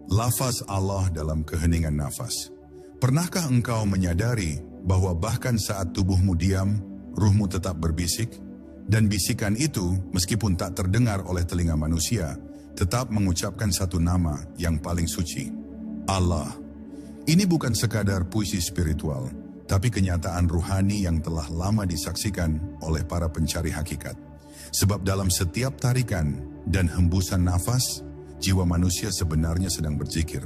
Lafaz Allah dalam keheningan nafas. Pernahkah engkau menyadari bahwa bahkan saat tubuhmu diam, ruhmu tetap berbisik? Dan bisikan itu, meskipun tak terdengar oleh telinga manusia, tetap mengucapkan satu nama yang paling suci. Allah. Ini bukan sekadar puisi spiritual, tapi kenyataan ruhani yang telah lama disaksikan oleh para pencari hakikat. Sebab dalam setiap tarikan dan hembusan nafas, jiwa manusia sebenarnya sedang berzikir.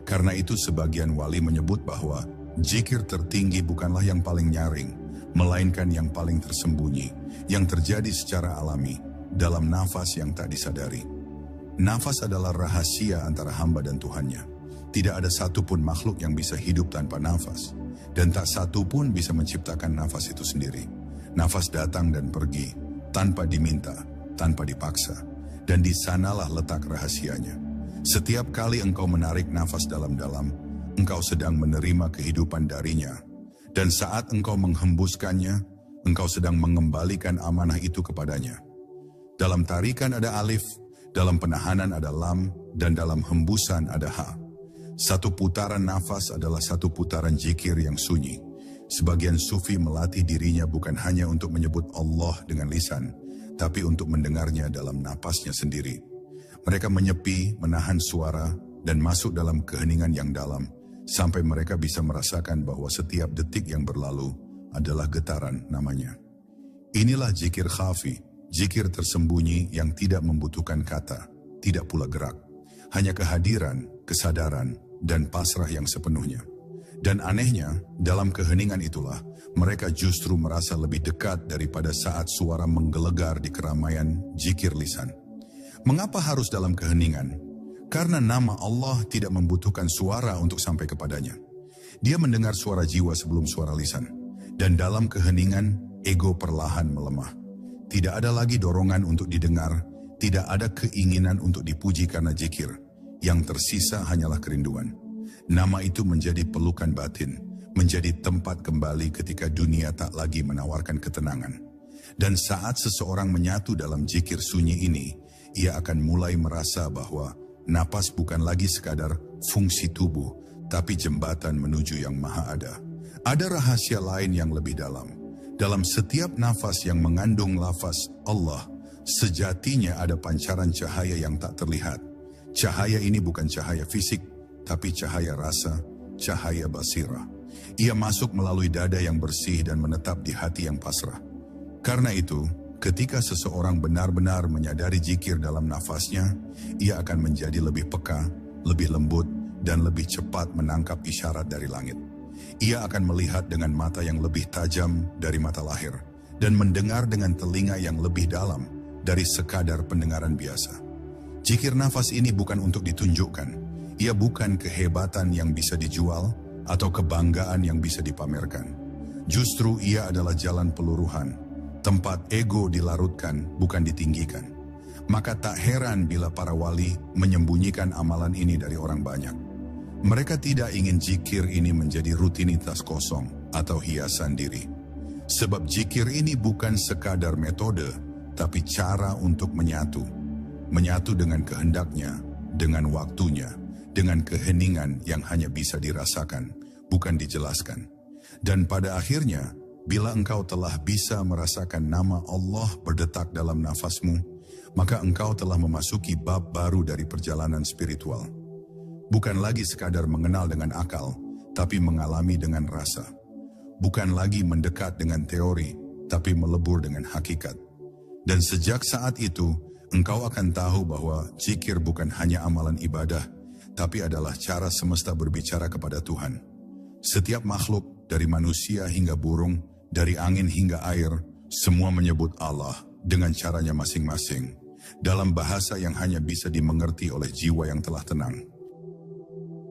Karena itu sebagian wali menyebut bahwa zikir tertinggi bukanlah yang paling nyaring, melainkan yang paling tersembunyi, yang terjadi secara alami dalam nafas yang tak disadari. Nafas adalah rahasia antara hamba dan Tuhannya. Tidak ada satupun makhluk yang bisa hidup tanpa nafas, dan tak satupun bisa menciptakan nafas itu sendiri. Nafas datang dan pergi, tanpa diminta, tanpa dipaksa, dan di sanalah letak rahasianya. Setiap kali engkau menarik nafas dalam-dalam, engkau sedang menerima kehidupan darinya. Dan saat engkau menghembuskannya, engkau sedang mengembalikan amanah itu kepadanya. Dalam tarikan ada alif, dalam penahanan ada lam, dan dalam hembusan ada ha. Satu putaran nafas adalah satu putaran zikir yang sunyi. Sebagian sufi melatih dirinya bukan hanya untuk menyebut Allah dengan lisan, tapi untuk mendengarnya dalam napasnya sendiri. Mereka menyepi, menahan suara, dan masuk dalam keheningan yang dalam, sampai mereka bisa merasakan bahwa setiap detik yang berlalu adalah getaran namanya. Inilah zikir khafi, zikir tersembunyi yang tidak membutuhkan kata, tidak pula gerak. Hanya kehadiran, kesadaran, dan pasrah yang sepenuhnya. Dan anehnya, dalam keheningan itulah, mereka justru merasa lebih dekat daripada saat suara menggelegar di keramaian zikir lisan. Mengapa harus dalam keheningan? Karena nama Allah tidak membutuhkan suara untuk sampai kepadanya. Dia mendengar suara jiwa sebelum suara lisan. Dan dalam keheningan, ego perlahan melemah. Tidak ada lagi dorongan untuk didengar, tidak ada keinginan untuk dipuji karena zikir. Yang tersisa hanyalah kerinduan. Nama itu menjadi pelukan batin, menjadi tempat kembali ketika dunia tak lagi menawarkan ketenangan. Dan saat seseorang menyatu dalam zikir sunyi ini, ia akan mulai merasa bahwa napas bukan lagi sekadar fungsi tubuh, tapi jembatan menuju yang maha ada. Ada rahasia lain yang lebih dalam. Dalam setiap nafas yang mengandung lafaz Allah, sejatinya ada pancaran cahaya yang tak terlihat. Cahaya ini bukan cahaya fisik, tapi cahaya rasa, cahaya basirah. Ia masuk melalui dada yang bersih dan menetap di hati yang pasrah. Karena itu, ketika seseorang benar-benar menyadari zikir dalam nafasnya, ia akan menjadi lebih peka, lebih lembut, dan lebih cepat menangkap isyarat dari langit. Ia akan melihat dengan mata yang lebih tajam dari mata lahir, dan mendengar dengan telinga yang lebih dalam dari sekadar pendengaran biasa. Zikir nafas ini bukan untuk ditunjukkan. Ia bukan kehebatan yang bisa dijual atau kebanggaan yang bisa dipamerkan. Justru ia adalah jalan peluruhan, tempat ego dilarutkan, bukan ditinggikan. Maka tak heran bila para wali menyembunyikan amalan ini dari orang banyak. Mereka tidak ingin zikir ini menjadi rutinitas kosong atau hiasan diri. Sebab zikir ini bukan sekadar metode, tapi cara untuk menyatu. Menyatu dengan kehendaknya, dengan waktunya, dengan keheningan yang hanya bisa dirasakan, bukan dijelaskan. Dan pada akhirnya, bila engkau telah bisa merasakan nama Allah berdetak dalam nafasmu, maka engkau telah memasuki bab baru dari perjalanan spiritual. Bukan lagi sekadar mengenal dengan akal, tapi mengalami dengan rasa. Bukan lagi mendekat dengan teori, tapi melebur dengan hakikat. Dan sejak saat itu, engkau akan tahu bahwa zikir bukan hanya amalan ibadah, tapi adalah cara semesta berbicara kepada Tuhan. Setiap makhluk, dari manusia hingga burung, dari angin hingga air, semua menyebut Allah dengan caranya masing-masing, dalam bahasa yang hanya bisa dimengerti oleh jiwa yang telah tenang.